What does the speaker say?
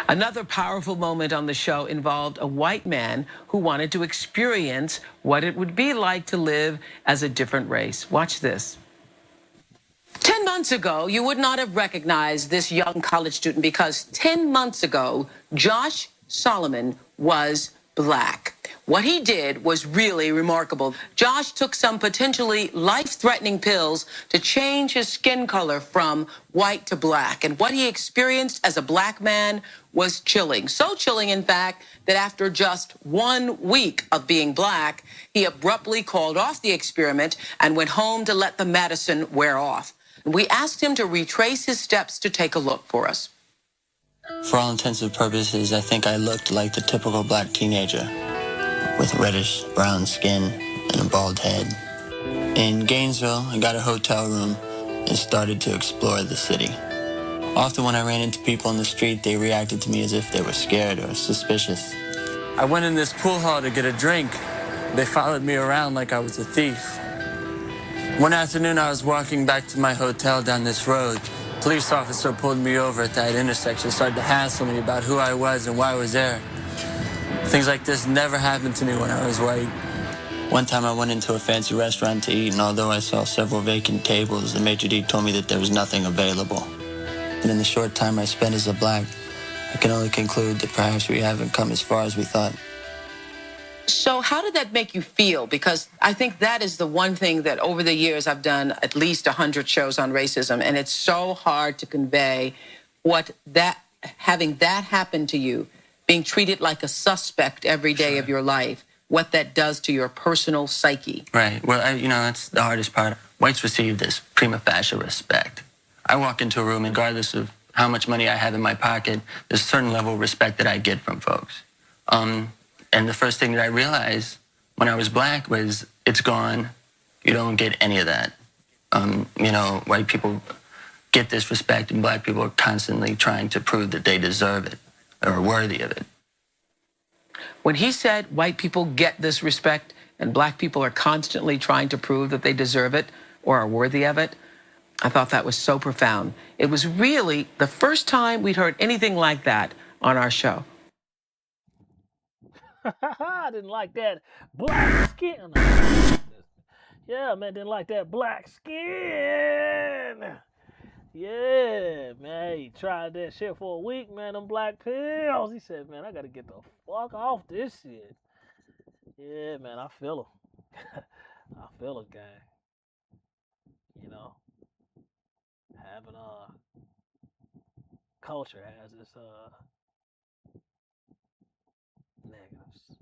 Another powerful moment on the show involved a white man who wanted to experience what it would be like to live as a different race. Watch this. 10 months ago, you would not have recognized this young college student because 10 months ago, Josh Solomon was black. What he did was really remarkable. Josh took some potentially life-threatening pills to change his skin color from white to black. And what he experienced as a black man was chilling. So chilling, in fact, that after just 1 week of being black, he abruptly called off the experiment and went home to let the medicine wear off. We asked him to retrace his steps to take a look for us. For all intents and purposes, I think I looked like the typical black teenager, with reddish brown skin and a bald head. In Gainesville, I got a hotel room and started to explore the city. Often when I ran into people in the street, they reacted to me as if they were scared or suspicious. I went in this pool hall to get a drink. They followed me around like I was a thief. One afternoon, I was walking back to my hotel down this road. A police officer pulled me over at that intersection, started to hassle me about who I was and why I was there. Things like this never happened to me when I was white. One time I went into a fancy restaurant to eat, and although I saw several vacant tables, the maitre d' told me that there was nothing available. And in the short time I spent as a black, I can only conclude that perhaps we haven't come as far as we thought. So how did that make you feel? Because I think that is the one thing that over the years I've done at least 100 shows on racism, and it's so hard to convey what having that happen to you, being treated like a suspect every day of your life, what that does to your personal psyche. Right. Well, that's the hardest part. Whites receive this prima facie respect. I walk into a room, regardless of how much money I have in my pocket, there's a certain level of respect that I get from folks. And the first thing that I realized when I was black was, it's gone. You don't get any of that. White people get this respect, and black people are constantly trying to prove that they deserve it or are worthy of it. When he said white people get this respect and black people are constantly trying to prove that they deserve it or are worthy of it, I thought that was so profound. It was really the first time we'd heard anything like that on our show. I didn't like that black skin. Yeah, man, didn't like that black skin. Yeah, man, he tried that shit for a week, man, them black pills. He said, man, I gotta get the fuck off this shit. Yeah, man, I feel him. I feel it, gang. Having culture has its negatives.